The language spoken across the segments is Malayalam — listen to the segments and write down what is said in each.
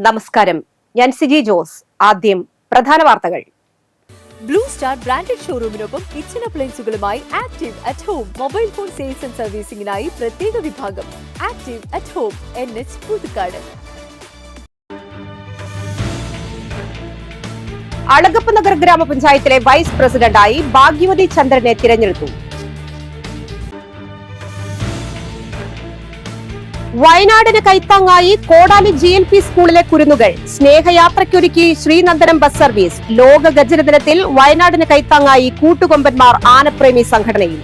നമസ്കാരം, ഞാൻ സിജി ജോസ്. ആദ്യം പ്രധാന വാർത്തകൾ. ബ്ലൂ സ്റ്റാർ ബ്രാൻഡഡ് ഷോറൂമിനൊപ്പം കിച്ചൺ അപ്ലയൻസുകളുമായി Active at Home mobile phone sales and സർവീസിംഗിനായി പ്രത്യേക വിഭാഗം. Active at Home, NH Puthukkad. Alagappa Nagar ഗ്രാമപഞ്ചായത്തിലെ വൈസ് പ്രസിഡന്റായി ഭാഗ്യവതി ചന്ദ്രനെ തിരഞ്ഞെടുത്തു. വയനാടിന് കൈത്താങ്ങായി കോടാലി GLP സ്കൂളിലെ കുരുന്നുകൾ. സ്നേഹയാത്രയ്ക്കൊരുക്കി ശ്രീനന്ദനം ബസ് സർവീസ്. ലോക ഗജന ദിനത്തിൽ വയനാടിന് കൈത്താങ്ങായി കൂട്ടുകൊമ്പന്മാർ ആനപ്രേമി സംഘടനയിൽ.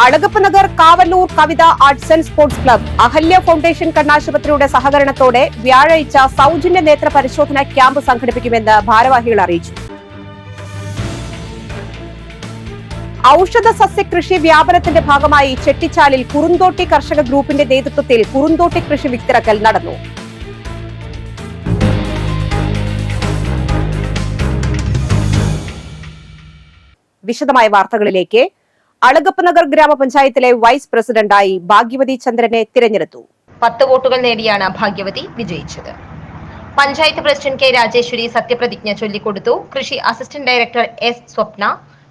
Alagappa Nagar Kavallur Kavitha Arts and Sports Club Ahalya Foundation കണ്ണാശുപത്രിയുടെ സഹകരണത്തോടെ വ്യാഴാഴ്ച സൗജന്യ നേത്ര പരിശോധന ക്യാമ്പ് സംഘടിപ്പിക്കുമെന്ന് ഭാരവാഹികൾ അറിയിച്ചു. ഔഷധ സസ്യകൃഷി വ്യാപനത്തിന്റെ ഭാഗമായി ചെട്ടിച്ചാലിൽ കുറുന്തോട്ടി കർഷക ഗ്രൂപ്പിന്റെ നേതൃത്വത്തിൽ കുറുന്തോട്ടി കൃഷി വിത്തിറക്കൽ നടന്നു. വിശദമായ വാർത്തകളിലേക്ക്. അളഗപ്പ നഗർ ഗ്രാമപഞ്ചായത്തിലെ വൈസ് പ്രസിഡന്റായി ഭാഗ്യവതി ചന്ദ്രനെ തിരഞ്ഞെടുത്തു. 10 വോട്ടുകൾ നേടിയാണ് ഭാഗ്യവതി വിജയിച്ചത്. പഞ്ചായത്ത് പ്രസിഡന്റ് K രാജേശ്വരി സത്യപ്രതിജ്ഞ ചൊല്ലിക്കൊടുത്തു. കൃഷി assistant director S Swapna,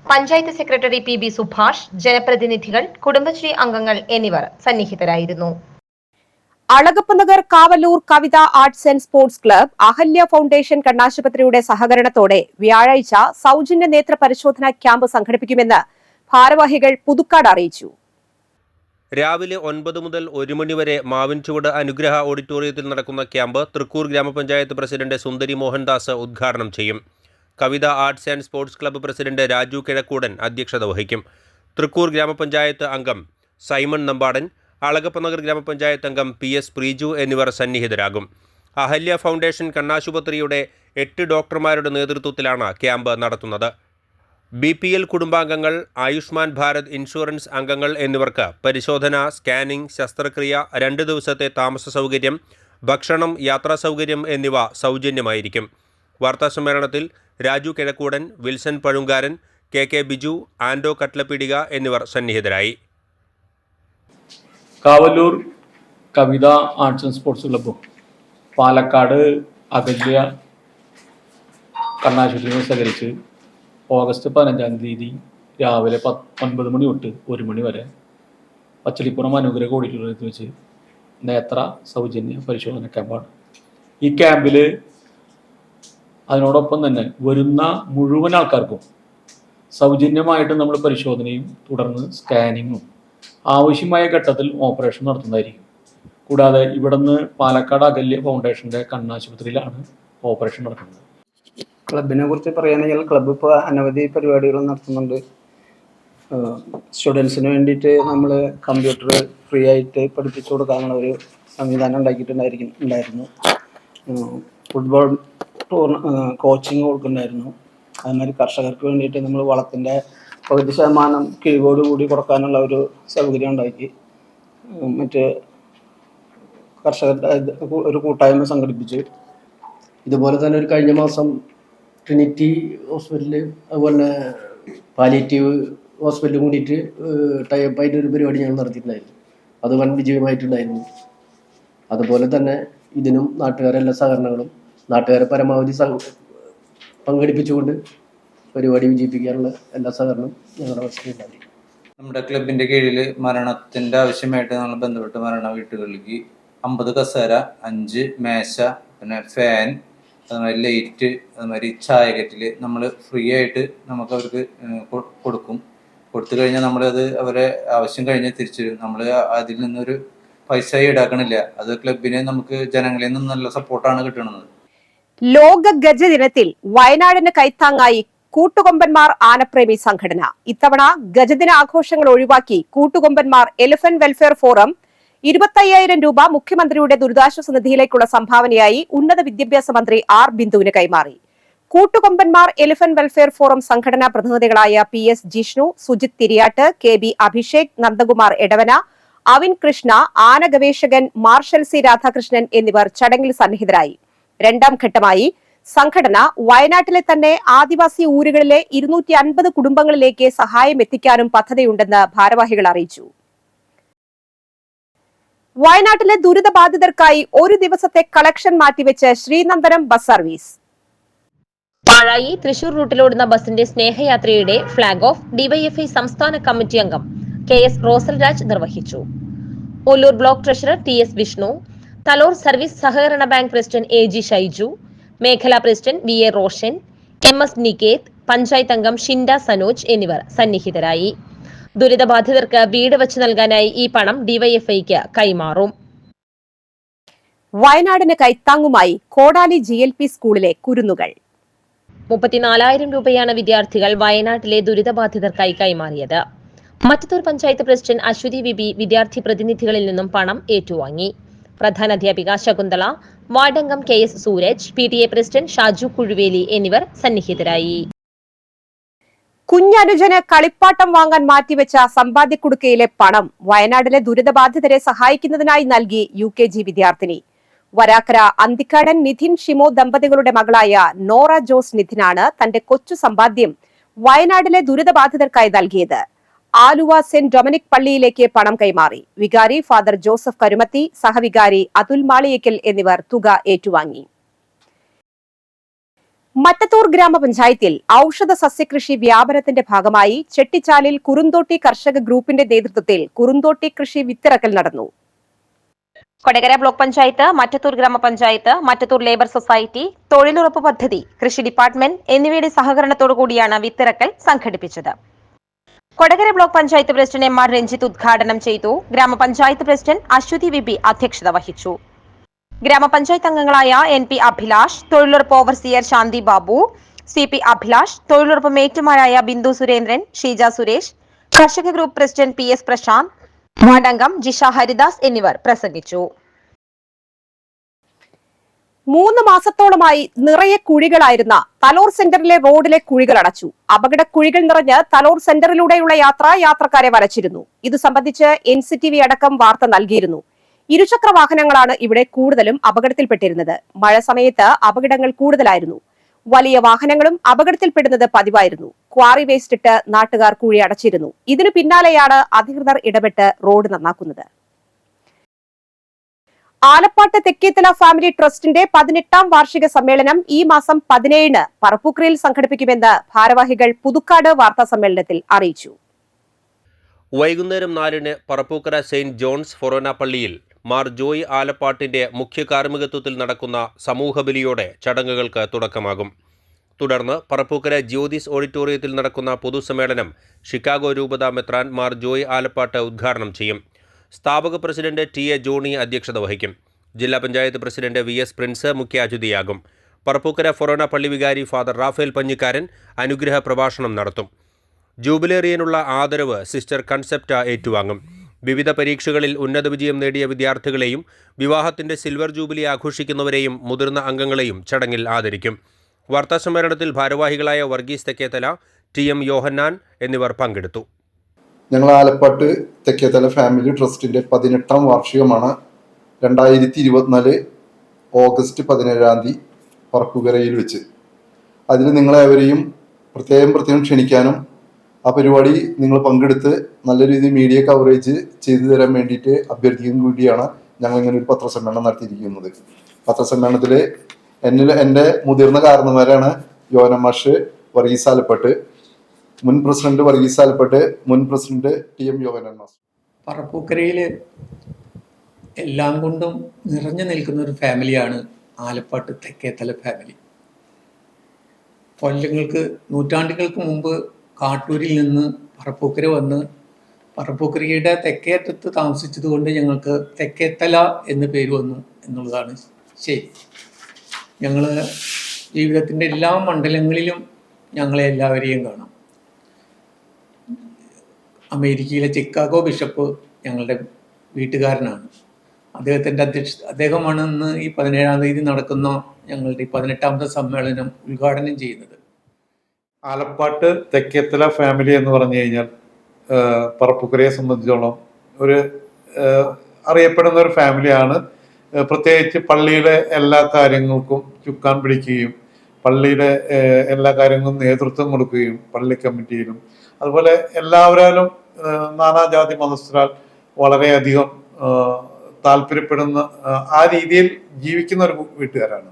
panchayat secretary PB Subhash, ജനപ്രതിനിധികൾ, കുടുംബശ്രീ അംഗങ്ങൾ എന്നിവർ സന്നിഹിതരായിരുന്നു. Alagappa Nagar Kavallur Kavitha Arts and Sports Club Ahalya Foundation കണ്ണാശുപത്രിയുടെ സഹകരണത്തോടെ വ്യാഴാഴ്ച സൗജന്യ നേത്ര പരിശോധന ക്യാമ്പ് സംഘടിപ്പിക്കുമെന്ന് ഭാരവാഹികൾ പുതുക്കാട് അറിയിച്ചു. രാവിലെ 9 മുതൽ 1 മണി വരെ മാവിൻചുവട് അനുഗ്രഹ ഓഡിറ്റോറിയത്തിൽ നടക്കുന്ന ക്യാമ്പ് തൃക്കൂർ ഗ്രാമപഞ്ചായത്ത് പ്രസിഡന്റ് സുന്ദരി മോഹൻദാസ് ഉദ്ഘാടനം ചെയ്യും. Kavitha Arts and Sports Club president Raju Kizhakkoodan അധ്യക്ഷത വഹിക്കും. തൃക്കൂർ ഗ്രാമപഞ്ചായത്ത് അംഗം സൈമൺ നമ്പാടൻ, അളഗപ്പ നഗർ ഗ്രാമപഞ്ചായത്ത് അംഗം PS പ്രീജു എന്നിവർ സന്നിഹിതരാകും. അഹല്യ ഫൗണ്ടേഷൻ കണ്ണാശുപത്രിയുടെ 8 ഡോക്ടർമാരുടെ നേതൃത്വത്തിലാണ് ക്യാമ്പ് നടത്തുന്നത്. BPL കുടുംബാംഗങ്ങൾ, ആയുഷ്മാൻ ഭാരത് ഇൻഷുറൻസ് അംഗങ്ങൾ എന്നിവർക്ക് പരിശോധന, സ്കാനിംഗ്, ശസ്ത്രക്രിയ, 2 ദിവസത്തെ താമസ സൗകര്യം, ഭക്ഷണം, യാത്രാ സൗകര്യം എന്നിവ സൗജന്യമായിരിക്കും. വാർത്താസമ്മേളനത്തിൽ രാജു കിഴക്കൂടൻ, വിൽസൺ പഴുങ്കാരൻ, KK ബിജു, ആൻഡോ കട്ലപ്പിടിക എന്നിവർ സന്നിഹിതരായി. Kavallur Kavitha Arts and Sports ക്ലബ്ബും പാലക്കാട് അഹല്യ കണ്ണാശുപത്രിയും സഹകരിച്ച് ഓഗസ്റ്റ് 15-ാം തീയതി രാവിലെ 9 മണി തൊട്ട് 1 മണി വരെ പച്ചളിപ്പുറം അനുഗ്രഹ ഓഡിറ്റോറിയത്തിൽ വെച്ച് നേത്ര സൗജന്യ പരിശോധന ക്യാമ്പാണ്. ഈ ക്യാമ്പിൽ അതിനോടൊപ്പം തന്നെ വരുന്ന മുഴുവൻ ആൾക്കാർക്കും സൗജന്യമായിട്ട് നമ്മൾ പരിശോധനയും തുടർന്ന് സ്കാനിങ്ങും ആവശ്യമായ ഘട്ടത്തിൽ ഓപ്പറേഷൻ നടത്തുന്നതായിരിക്കും. കൂടാതെ ഇവിടുന്ന് പാലക്കാട് അഹല്യ ഫൗണ്ടേഷൻ്റെ കണ്ണാശുപത്രിയിലാണ് ഓപ്പറേഷൻ നടത്തുന്നത്. ക്ലബിനെ കുറിച്ച് പറയുകയാണെങ്കിൽ ക്ലബ്ബ് ഇപ്പോൾ അനവധി പരിപാടികൾ നടത്തുന്നുണ്ട്. സ്റ്റുഡൻസിന് വേണ്ടിയിട്ട് നമ്മൾ കമ്പ്യൂട്ടർ ഫ്രീ ആയിട്ട് പഠിപ്പിച്ചു കൊടുക്കാനുള്ള ഒരു സംവിധാനം ഉണ്ടായിരുന്നു. ഫുട്ബോൾ കോച്ചിങ് കൊടുക്കുന്നുണ്ടായിരുന്നു. അതുമാതിരി കർഷകർക്ക് വേണ്ടിയിട്ട് നമ്മൾ വളത്തിൻ്റെ 10% കിഴിവോടുകൂടി കൊടുക്കാനുള്ള ഒരു സൗകര്യം ഉണ്ടാക്കി. മറ്റ് കർഷകരുടെ ഒരു കൂട്ടായ്മ സംഘടിപ്പിച്ചു. ഇതുപോലെ തന്നെ ഒരു കഴിഞ്ഞ മാസം ട്രിനിറ്റി ഹോസ്പിറ്റല് അതുപോലെ പാലിയേറ്റീവ് ഹോസ്പിറ്റലും കൂടിയിട്ട് ടൈപ്പായിട്ട് ഒരു പരിപാടി ഞങ്ങൾ നടത്തിയിട്ടുണ്ടായിരുന്നു. അത് വൻ വിജയമായിട്ടുണ്ടായിരുന്നു. അതുപോലെ തന്നെ ഇതിനും നാട്ടുകാരെല്ലാ സഹകരണങ്ങളും നാട്ടുകാരെ പരമാവധി പങ്കെടുപ്പിച്ചുകൊണ്ട് പരിപാടി വിജയിപ്പിക്കാനുള്ള എല്ലാ സഹകരണവും ഞങ്ങളുടെ അവസ്ഥയുണ്ടായി. നമ്മുടെ ക്ലബിൻ്റെ കീഴിൽ മരണത്തിൻ്റെ ആവശ്യമായിട്ട് നമ്മൾ ബന്ധപ്പെട്ട് മരണ വീട്ടുകളിലേക്ക് 50 കസേര, 5 മേശ, പിന്നെ ഫാൻ, അതുമാതിരി ലൈറ്റ്, അതുമാതിരി ചായകറ്റിൽ നമ്മൾ ഫ്രീ ആയിട്ട് നമുക്ക് അവർക്ക് കൊടുത്തു കഴിഞ്ഞാൽ നമ്മളത് അവരെ ആവശ്യം കഴിഞ്ഞാൽ തിരിച്ചു വരും. നമ്മൾ അതിൽ നിന്നൊരു പൈസ ഈടാക്കണില്ല. അത് ക്ലബിന് നമുക്ക് ജനങ്ങളിൽ നിന്നും നല്ല സപ്പോർട്ടാണ് കിട്ടുന്നത്. ലോക ഗജദിനത്തിൽ വയനാടിന് കൈത്താങ്ങായി കൂട്ടുകൊമ്പന്മാർ ആനപ്രേമി സംഘടന. ഇത്തവണ ഗജദിന ആഘോഷങ്ങൾ ഒഴിവാക്കി കൂട്ടുകൊമ്പന്മാർ എലിഫന്റ് വെൽഫെയർ ഫോറം 25,000 രൂപ മുഖ്യമന്ത്രിയുടെ ദുരിതാശ്വാസ നിധിയിലേക്കുള്ള സംഭാവനയായി ഉന്നത വിദ്യാഭ്യാസ മന്ത്രി R ബിന്ദുവിന് കൈമാറി. കൂട്ടുകൊമ്പന്മാർ എലിഫന്റ് വെൽഫെയർ ഫോറം സംഘടനാ പ്രതിനിധികളായ PS ജിഷ്ണു, സുജിത് തിരിയാട്ട്, KB അഭിഷേക്, നന്ദകുമാർ എടവന, അവിൻ കൃഷ്ണ, ആന ഗവേഷകൻ മാർഷൽ C രാധാകൃഷ്ണൻ എന്നിവർ ചടങ്ങിൽ സന്നിഹിതരായി. 2ാം ഘട്ടമായി സംഘടന വയനാട്ടിലെ തന്നെ ആദിവാസി ഊരുകളിലെ 250 കുടുംബങ്ങളിലേക്ക് സഹായം എത്തിക്കാനും പദ്ധതിയുണ്ടെന്ന് ഭാരവാഹികൾ അറിയിച്ചു. വയനാട്ടിലെ ദുരിതബാധിതർക്കായി ഒരു ദിവസത്തെ കളക്ഷൻ മാറ്റിവെച്ച് ശ്രീനന്ദനം ബസ് സർവീസ്. പാഴായി തൃശൂർ റൂട്ടിലോടുന്ന ബസിന്റെ സ്നേഹയാത്രയുടെ ഫ്ളാഗ് ഓഫ് ഡിവൈഎഫ്ഐ സംസ്ഥാന കമ്മിറ്റി അംഗം KS റോസൽ രാജ് നിർവഹിച്ചു. Ollur block treasurer TS Vishnu, Thalore service സഹകരണ ബാങ്ക് പ്രസിഡന്റ് AG ഷൈജു, മേഖലാ president VA Roshan, MS Niketh, panchayat അംഗം ഷിൻഡ സനോജ് എന്നിവർ സന്നിഹിതരായി. ദുരിതബാധിതർക്ക് വീട് വെച്ച് നൽകാനായി ഈ പണം ഡിവൈഎഫ്ഐക്ക് കൈമാറും. വയനാടിന് കൈത്താങ്ങുമായി കോടാലി GLP സ്കൂളിലെ കുരുന്നുകൾ. 34,000 രൂപയാണ് വിദ്യാർത്ഥികൾ വയനാട്ടിലെ ദുരിതബാധിതർക്കായി കൈമാറിയത്. മറ്റത്തൂർ പഞ്ചായത്ത് പ്രസിഡന്റ് അശ്വതി ബിബി വിദ്യാർത്ഥി പ്രതിനിധികളിൽ നിന്നും പണം ഏറ്റുവാങ്ങി. പ്രധാനാധ്യാപിക ശകുന്തള, വാർഡംഗം KS Sooraj, PTA president Shaju Kuzhuveli എന്നിവർ സന്നിഹിതരായി. കുഞ്ഞനുജന് കളിപ്പാട്ടം വാങ്ങാൻ മാറ്റിവെച്ച സമ്പാദ്യക്കുടുക്കയിലെ പണം വയനാട്ടിലെ ദുരിതബാധിതരെ സഹായിക്കുന്നതിനായി നൽകി UKG വിദ്യാർത്ഥിനി. വരാക്കര അന്തിക്കാടൻ നിധിൻ ഷിമോ ദമ്പതികളുടെ മകളായ നോറ ജോസ് നിധിനാണ് തന്റെ കൊച്ചു സമ്പാദ്യം വയനാട്ടിലെ ദുരിതബാധിതർക്കായി നൽകിയത്. ആലുവ സെന്റ് ഡൊമിനിക് പള്ളിയിലേക്ക് പണം കൈമാറി. വികാരി ഫാദർ ജോസഫ് കരുമത്തി, സഹവികാരി അതുൽ മാളിയേക്കൽ എന്നിവർ തുക ഏറ്റുവാങ്ങി. മറ്റത്തൂർ ഗ്രാമപഞ്ചായത്തിൽ ഔഷധ സസ്യകൃഷി വ്യാപനത്തിന്റെ ഭാഗമായി ചെട്ടിച്ചാലിൽ കുറുന്തോട്ടി കർഷക ഗ്രൂപ്പിന്റെ നേതൃത്വത്തിൽ കുറുന്തോട്ടി കൃഷി വിത്തിറക്കൽ നടന്നു. കൊടകര ബ്ലോക്ക് പഞ്ചായത്ത്, മറ്റത്തൂർ ഗ്രാമപഞ്ചായത്ത്, മറ്റത്തൂർ ലേബർ സൊസൈറ്റി, തൊഴിലുറപ്പ് പദ്ധതി, കൃഷി ഡിപ്പാർട്ട്മെന്റ് എന്നിവയുടെ സഹകരണത്തോടു കൂടിയാണ് വിത്തിറക്കൽ സംഘടിപ്പിച്ചത്. Kodakara block panchayat president MR Ranjith ഉദ്ഘാടനം ചെയ്തു. ഗ്രാമപഞ്ചായത്ത് പ്രസിഡന്റ് അശ്വതി വിബി അധ്യക്ഷത വഹിച്ചു. ഗ്രാമപഞ്ചായത്ത് അംഗങ്ങളായ NP അഭിലാഷ്, തൊഴിലുറപ്പ് ഓവർസിയർ ശാന്തി ബാബു, CP അഭിലാഷ്, തൊഴിലുറപ്പ് മേറ്റുമാരായ ബിന്ദു സുരേന്ദ്രൻ, ഷീജ സുരേഷ്, കർഷക ഗ്രൂപ്പ് പ്രസിഡന്റ് PS പ്രശാന്ത്, വാർഡംഗം ജിഷ ഹരിദാസ് എന്നിവർ പ്രസംഗിച്ചു. 3 മാസത്തോളമായി നിറയെ കുഴികളായിരുന്ന തലോർ സെന്ററിലെ റോഡിലെ കുഴികൾ അടച്ചു. അപകട കുഴികൾ നിറഞ്ഞ് തലോർ സെന്ററിലൂടെയുള്ള യാത്രക്കാരെ വലച്ചിരുന്നു. ഇത് സംബന്ധിച്ച് NCTV അടക്കം വാർത്ത നൽകിയിരുന്നു. ഇരുചക്ര വാഹനങ്ങളാണ് ഇവിടെ കൂടുതലും അപകടത്തിൽപ്പെട്ടിരുന്നത്. മഴ സമയത്ത് അപകടങ്ങൾ കൂടുതലായിരുന്നു. വലിയ വാഹനങ്ങളും അപകടത്തിൽപ്പെടുന്നത് പതിവായിരുന്നു. ക്വാറി വേസ്റ്റ് ഇട്ട് നാട്ടുകാർ കുഴി അടച്ചിരുന്നു. ഇതിനു പിന്നാലെയാണ് അധികൃതർ ഇടപെട്ട് റോഡ് നന്നാക്കുന്നത്. ആലപ്പാട്ട് തെക്കേത്തല ഫാമിലി ട്രസ്റ്റിന്റെ 18ാം വാർഷിക സമ്മേളനം ഈ മാസം 17-ന് പറപ്പൂക്കരയിൽ സംഘടിപ്പിക്കുമെന്ന് ഭാരവാഹികൾ പുതുക്കാട് വാർത്താ സമ്മേളനത്തിൽ അറിയിച്ചു. വൈകുന്നേരം 4-ന് പറപ്പൂക്കര സെയിന്റ് ജോൺസ് ഫൊറോന പള്ളിയിൽ മാർ ജോയ് ആലപ്പാട്ടിന്റെ മുഖ്യ കാർമ്മികത്വത്തിൽ നടക്കുന്ന സമൂഹബലിയോടെ ചടങ്ങുകൾക്ക് തുടക്കമാകും. തുടർന്ന് പറപ്പൂക്കര ജ്യോതിസ് ഓഡിറ്റോറിയത്തിൽ നടക്കുന്ന പൊതുസമ്മേളനം ഷിക്കാഗോ രൂപത മെത്രാൻ മാർ ജോയ് ആലപ്പാട്ട് ഉദ്ഘാടനം ചെയ്യും. സ്ഥാപക പ്രസിഡന്റ് TA ജോണി അധ്യക്ഷത വഹിക്കും. ജില്ലാ പഞ്ചായത്ത് പ്രസിഡന്റ് VS പ്രിൻസ് മുഖ്യാതിഥിയാകും. പറപ്പൂക്കര ഫൊറോന പള്ളി വികാരി ഫാദർ റാഫേൽ പഞ്ഞിക്കാരൻ അനുഗ്രഹ പ്രഭാഷണം നടത്തും. ജൂബിലേറിയനുള്ള ആദരവ് സിസ്റ്റർ കൺസെപ്റ്റ ഏറ്റുവാങ്ങും. വിവിധ പരീക്ഷകളിൽ ഉന്നത വിജയം നേടിയ വിദ്യാർത്ഥികളെയും വിവാഹത്തിന്റെ സിൽവർ ജൂബിലി ആഘോഷിക്കുന്നവരെയും മുതിർന്ന അംഗങ്ങളെയും ചടങ്ങിൽ ആദരിക്കും. വാർത്താസമ്മേളനത്തിൽ ഭാരവാഹികളായ വർഗീസ് തെക്കേത്തല, TM യോഹന്നാൻ എന്നിവർ പങ്കെടുത്തു. ഞങ്ങൾ ആലപ്പാട്ട് തെക്കേത്തല ഫാമിലി ട്രസ്റ്റിന്റെ 18ാം വാർഷികമാണ് 2024 ഓഗസ്റ്റ് 17 പറപ്പൂക്കരയിൽ വെച്ച്. അതിൽ നിങ്ങളെവരെയും പ്രത്യേകം ക്ഷണിക്കാനും ആ പരിപാടി നിങ്ങൾ പങ്കെടുത്ത് നല്ല രീതിയിൽ മീഡിയ കവറേജ് ചെയ്തു തരാൻ വേണ്ടിയിട്ട് അഭ്യർത്ഥിക്കുന്ന കൂടിയാണ് ഞങ്ങൾ ഇങ്ങനെ ഒരു പത്രസമ്മേളനം നടത്തിയിരിക്കുന്നത്. പത്രസമ്മേളനത്തിൽ എൻ്റെ മുതിർന്ന കാരണവരാണ് യോന മാഷ്, വർഗീസ് ആലപ്പാട്ട്, മുൻ പ്രസിഡന്റ് വർഗീസ് ആലപ്പാട്ട്, മുൻ പ്രസിഡന്റ് TM യോഹന്നാൻ മാസ്റ്റർ. പറപ്പൂക്കരയിൽ എല്ലാം കൊണ്ടും നിറഞ്ഞു നിൽക്കുന്ന ഒരു ഫാമിലിയാണ് ആലപ്പാട്ട് തെക്കേത്തല ഫാമിലി. നൂറ്റാണ്ടുകൾക്ക് മുമ്പ് കാട്ടൂരിൽ നിന്ന് പറപ്പൂക്കര വന്ന് പറപ്പൂക്കരയുടെ തെക്കേറ്റത്ത് താമസിച്ചതുകൊണ്ട് ഞങ്ങൾക്ക് തെക്കേത്തല എന്ന് പേര് വന്നു എന്നുള്ളതാണ് ശരി. ഞങ്ങൾ ജീവിതത്തിൻ്റെ എല്ലാ മണ്ഡലങ്ങളിലും ഞങ്ങളെ എല്ലാവരെയും കാണാം. അമേരിക്കയിലെ ചിക്കാഗോ ബിഷപ്പ് ഞങ്ങളുടെ വീട്ടുകാരനാണ്. അദ്ദേഹമാണ് ഇന്ന് ഈ 17-ാം തീയതി നടക്കുന്ന ഞങ്ങളുടെ 18ാമത്തെ സമ്മേളനം ഉദ്ഘാടനം ചെയ്യുന്നത്. ആലപ്പാട്ട് തെക്കേത്തല ഫാമിലി എന്ന് പറഞ്ഞു കഴിഞ്ഞാൽ പറപ്പൂക്കരയെ സംബന്ധിച്ചോളം ഒരു അറിയപ്പെടുന്ന ഒരു ഫാമിലിയാണ്. പ്രത്യേകിച്ച് പള്ളിയുടെ എല്ലാ കാര്യങ്ങൾക്കും ചുക്കാൻ പിടിക്കുകയും പള്ളിയുടെ എല്ലാ കാര്യങ്ങളും നേതൃത്വം കൊടുക്കുകയും പള്ളി കമ്മിറ്റിയിലും അതുപോലെ എല്ലാവരും നാനാജാതി മതസ്ഥരാൽ വളരെയധികം താല്പര്യപ്പെടുന്ന ആ രീതിയിൽ ജീവിക്കുന്ന ഒരു വീട്ടുകാരാണ്.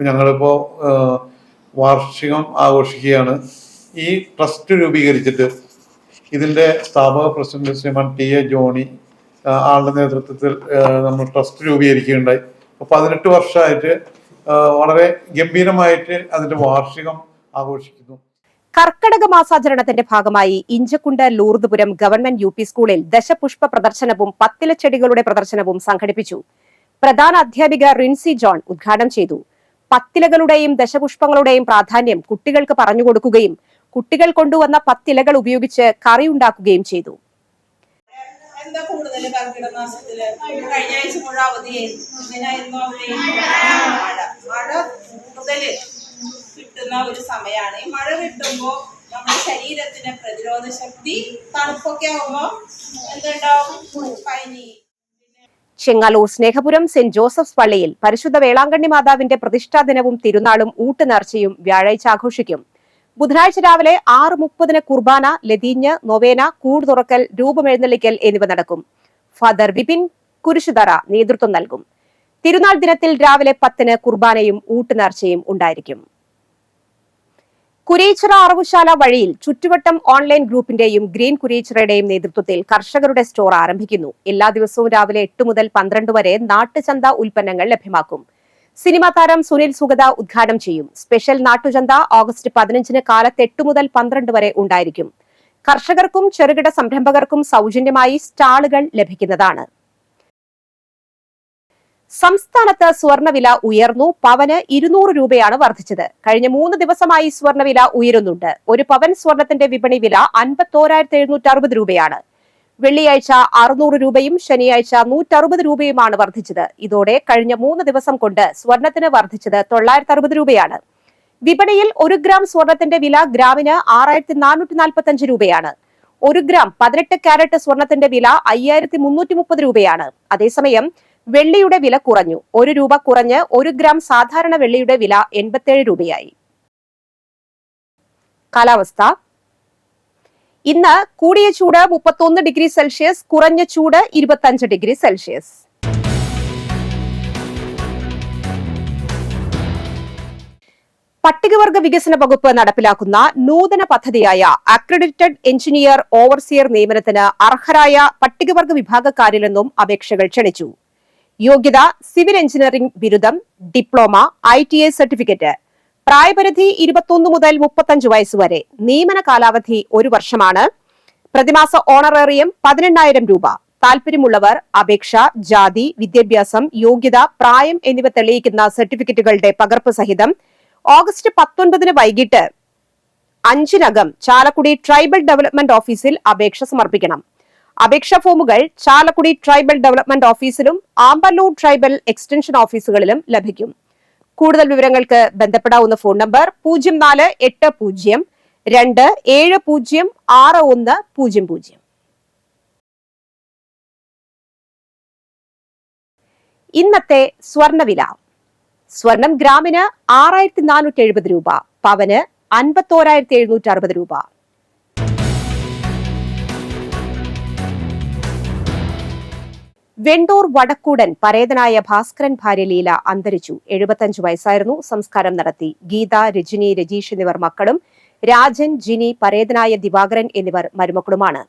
ഞങ്ങളിപ്പോൾ വാർഷികം ആഘോഷിക്കുകയാണ്. ഈ ട്രസ്റ്റ് രൂപീകരിച്ചിട്ട് ഇതിൻ്റെ സ്ഥാപക പ്രസിഡന്റ് ശ്രീമാൻ ടി.എ. ജോണി ആളുടെ നേതൃത്വത്തിൽ നമ്മൾ ട്രസ്റ്റ് രൂപീകരിക്കുകയുണ്ടായി. 18 വർഷമായിട്ട് വളരെ ഗംഭീരമായിട്ട് അതിന്റെ വാർഷികം ആഘോഷിക്കുന്നു. കർക്കടക മാസാചരണത്തിന്റെ ഭാഗമായി ഇഞ്ചക്കുണ്ട് ലൂർദ്പുരം ഗവൺമെന്റ് UP സ്കൂളിൽ ദശപുഷ്പ പ്രദർശനവും പത്തിലച്ചെടികളുടെ പ്രദർശനവും സംഘടിപ്പിച്ചു. പ്രധാന അധ്യാപിക റിൻസി ജോൺ ഉദ്ഘാടനം ചെയ്തു. പത്തിലകളുടെയും ദശപുഷ്പങ്ങളുടെയും പ്രാധാന്യം കുട്ടികൾക്ക് പറഞ്ഞുകൊടുക്കുകയും കുട്ടികൾ കൊണ്ടുവന്ന പത്തിലകൾ ഉപയോഗിച്ച് കറി ഉണ്ടാക്കുകയും ചെയ്തു. എന്താ കൂടുതൽ കർക്കിടക മാസത്തില് കഴിഞ്ഞ ആഴ്ച മുഴുവൻ അവധിയായിരുന്നു. ഇതിനായിരുന്നു മഴ കൂടുതല് കിട്ടുന്ന ഒരു സമയമാണ്. ഈ മഴ കിട്ടുമ്പോൾ നമ്മുടെ ശരീരത്തിന് പ്രതിരോധ ശക്തി, തണുപ്പൊക്കെ ആകുമ്പോൾ എന്തുണ്ടാവും? പനി. ചെങ്ങാലൂർ സ്നേഹപുരം സെന്റ് ജോസഫ്സ് പള്ളിയിൽ പരിശുദ്ധ വേളാങ്കണ്ണി മാതാവിന്റെ പ്രതിഷ്ഠാ ദിനവും തിരുനാളും ഊട്ടുനേർച്ചയും വ്യാഴാഴ്ച ആഘോഷിക്കും. ബുധനാഴ്ച രാവിലെ 6:30 കുർബാന, ലതീഞ്ഞ്, നൊവേന, കൂട് തുറക്കൽ, രൂപമെഴുന്നള്ളിക്കൽ എന്നിവ നടക്കും. ഫാദർ വിപിൻ കുരിശുതറ നേതൃത്വം നൽകും. തിരുനാൾ ദിനത്തിൽ രാവിലെ 10 കുർബാനയും ഊട്ടുനേർച്ചയും ഉണ്ടായിരിക്കും. കുരീച്ചിറ അറവുശാല വഴിയിൽ ചുറ്റുവട്ടം ഓൺലൈൻ ഗ്രൂപ്പിന്റെയും ഗ്രീൻ കുരീച്ചിറയുടെയും നേതൃത്വത്തിൽ കർഷകരുടെ സ്റ്റോർ ആരംഭിക്കുന്നു. എല്ലാ ദിവസവും രാവിലെ 8 മുതൽ 12 വരെ നാട്ടുചന്ത ഉൽപ്പന്നങ്ങൾ ലഭ്യമാക്കും. സിനിമാ താരം സുനിൽ സുഗത ഉദ്ഘാടനം ചെയ്യും. സ്പെഷ്യൽ നാട്ടുചന്ത ഓഗസ്റ്റ് 15 കാലത്ത് 8 മുതൽ 12 വരെ ഉണ്ടായിരിക്കും. കർഷകർക്കും ചെറുകിട സംരംഭകർക്കും സൗജന്യമായി സ്റ്റാളുകൾ ലഭിക്കുന്നതാണ്. സംസ്ഥാനത്ത് സ്വർണ്ണവില ഉയർന്നു. പവന് 200 രൂപയാണ് വർദ്ധിച്ചത്. കഴിഞ്ഞ 3 ദിവസമായി സ്വർണ്ണവില ഉയരുന്നുണ്ട്. ഒരു പവൻ സ്വർണത്തിന്റെ വിപണി വില 51,760 രൂപയാണ്. വെള്ളിയാഴ്ച 600 രൂപയും ശനിയാഴ്ച 160 രൂപയുമാണ് വർദ്ധിച്ചത്. ഇതോടെ കഴിഞ്ഞ 3 ദിവസം കൊണ്ട് സ്വർണത്തിന് വർദ്ധിച്ചത് 960 രൂപയാണ്. വിപണിയിൽ 1 ഗ്രാം സ്വർണത്തിന്റെ വില ഗ്രാമിന് 6,445 രൂപയാണ്. 1 ഗ്രാം 18 കാരറ്റ് സ്വർണത്തിന്റെ വില 5,330 രൂപയാണ്. അതേസമയം വെള്ളിയുടെ വില കുറഞ്ഞു. 1 രൂപ കുറഞ്ഞ് 1 ഗ്രാം സാധാരണ വെള്ളിയുടെ വില 87 രൂപയായി. കാലാവസ്ഥ. ഇന്ന് കൂടിയ ചൂട് 31 ഡിഗ്രി സെൽഷ്യസ്, കുറഞ്ഞ ചൂട് 25 ഡിഗ്രി സെൽഷ്യസ്. പട്ടികവർഗ വികസന വകുപ്പ് നടപ്പിലാക്കുന്ന നൂതന പദ്ധതിയായ അക്രഡിറ്റഡ് എഞ്ചിനീയർ ഓവർസിയർ നിയമനത്തിന് അർഹരായ പട്ടികവർഗ വിഭാഗക്കാരിൽ നിന്നും അപേക്ഷകൾ ക്ഷണിച്ചു. യോഗ്യത സിവിൽ എഞ്ചിനീയറിംഗ് ബിരുദം, ഡിപ്ലോമ, ITI സർട്ടിഫിക്കറ്റ്. പ്രായപരിധി 21 മുതൽ 35 വയസ്സ് വരെ. നിയമന കാലാവധി 1 വർഷമാണ്. പ്രതിമാസ ഓണറേറിയം 18,000 രൂപ. താൽപര്യമുള്ളവർ അപേക്ഷ, ജാതി, വിദ്യാഭ്യാസം, യോഗ്യത, പ്രായം എന്നിവ തെളിയിക്കുന്ന സർട്ടിഫിക്കറ്റുകളുടെ പകർപ്പ് സഹിതം ഓഗസ്റ്റ് 19 വൈകിട്ട് 5-നകം ചാലക്കുടി ട്രൈബൽ ഡെവലപ്മെന്റ് ഓഫീസിൽ അപേക്ഷ സമർപ്പിക്കണം. അപേക്ഷാ ഫോമുകൾ ചാലക്കുടി ട്രൈബൽ ഡെവലപ്മെന്റ് ഓഫീസിലും ആമ്പല്ലൂർ ട്രൈബൽ എക്സ്റ്റൻഷൻ ഓഫീസുകളിലും ലഭിക്കും. കൂടുതൽ വിവരങ്ങൾക്ക് ബന്ധപ്പെടാവുന്ന ഫോൺ നമ്പർ 0480-270-6100. ഇന്നത്തെ സ്വർണ്ണവില. സ്വർണം ഗ്രാമിന് 6,470 രൂപ, പവന് 51,760 രൂപ. വെണ്ടൂർ വടക്കൂടൻ പരേതനായ ഭാസ്കരൻ ഭാര്യ ലീല അന്തരിച്ചു. 75 വയസ്സായിരുന്നു. സംസ്കാരം നടത്തി. ഗീത, രജനി, രജീഷ് എന്നിവർ മക്കളും, രാജൻ, ജിനി, പരേതനായ ദിവാകരൻ എന്നിവർ മരുമക്കളുമാണ്.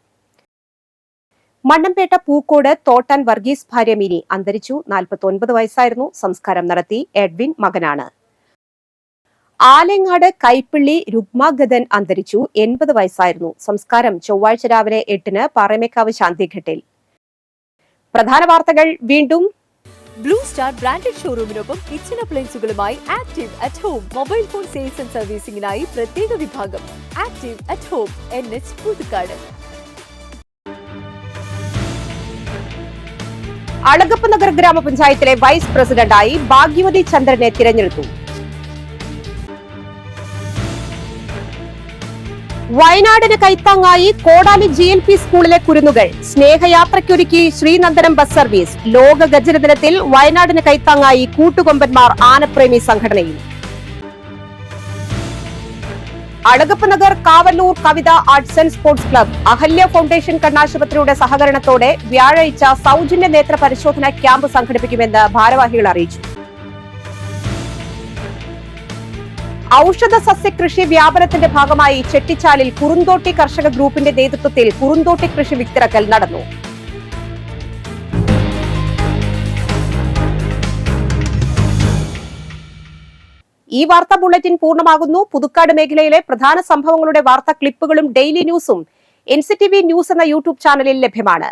മണ്ണമ്പേട്ട പൂക്കോട് തോട്ടാൻ വർഗീസ് ഭാര്യ മിനി അന്തരിച്ചു. 49 വയസ്സായിരുന്നു. സംസ്കാരം നടത്തി. എഡ്വിൻ മകനാണ്. ആലങ്ങാട് കൈപ്പിള്ളി രുഗ്മാഗതൻ അന്തരിച്ചു. 80 വയസ്സായിരുന്നു. സംസ്കാരം ചൊവ്വാഴ്ച രാവിലെ 8-ന് പാറമേക്കാവ് ശാന്തിഘട്ടിൽ. പ്രധാന വാർത്തകൾ വീണ്ടും. ബ്ലൂ സ്റ്റാർ ബ്രാൻഡഡ് ഷോറൂമിനൊപ്പം കിച്ചൺ അപ്ലയൻസുകളുമായി Active at Home mobile phone sales and സർവീസിംഗിനായി പ്രത്യേക വിഭാഗം. Active at Home, NH Puthukkad. Alagappa Nagar ഗ്രാമപഞ്ചായത്തിലെ വൈസ് പ്രസിഡന്റായി ഭാഗ്യവതി ചന്ദ്രനെ തിരഞ്ഞെടുത്തു. വയനാടിന് കൈത്താങ്ങായി കോടാലി GLP സ്കൂളിലെ കുരുന്നുകൾ. സ്നേഹയാത്രയ്ക്കൊരുക്കി ശ്രീനന്ദനം ബസ് സർവീസ്. ലോക ഗജന ദിനത്തിൽ വയനാടിന് കൈത്താങ്ങായി കൂട്ടുകൊമ്പന്മാർ ആനപ്രേമി സംഘടനയും. Alagappa Nagar Kavallur Kavitha Arts and Sports Club Ahalya Foundation കണ്ണാശുപത്രിയുടെ സഹകരണത്തോടെ വ്യാഴാഴ്ച സൗജന്യ നേത്ര പരിശോധന ക്യാമ്പ് സംഘടിപ്പിക്കുമെന്ന് ഭാരവാഹികൾ അറിയിച്ചു. ഔഷധ സസ്യകൃഷി വ്യാപനത്തിന്റെ ഭാഗമായി ചെട്ടിച്ചാലിൽ കുറുന്തോട്ടി കർഷക ഗ്രൂപ്പിന്റെ നേതൃത്വത്തിൽ കുറുന്തോട്ടി കൃഷി വിത്തിറക്കൽ നടന്നു. ഈ വാർത്താ ബുള്ളറ്റിൻ പൂർണ്ണമാകുന്നു. പുതുക്കാട് മേഖലയിലെ പ്രധാന സംഭവങ്ങളുടെ വാർത്താ ക്ലിപ്പുകളും ഡെയിലി ന്യൂസും NCTV ന്യൂസ് എന്ന യൂട്യൂബ് ചാനലിൽ ലഭ്യമാണ്.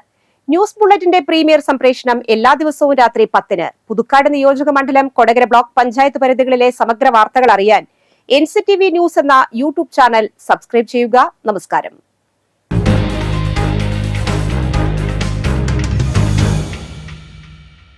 ന്യൂസ് ബുള്ളറ്റിന്റെ പ്രീമിയർ സംപ്രേഷണം എല്ലാ ദിവസവും രാത്രി 10-ന്. പുതുക്കാട് നിയോജക മണ്ഡലം, കൊടകര ബ്ലോക്ക് പഞ്ചായത്ത് പരിധികളിലെ സമഗ്ര വാർത്തകൾ അറിയാൻ NCTV ന്യൂസ് എന്ന യൂട്യൂബ് ചാനൽ സബ്സ്ക്രൈബ് ചെയ്യുക. നമസ്കാരം.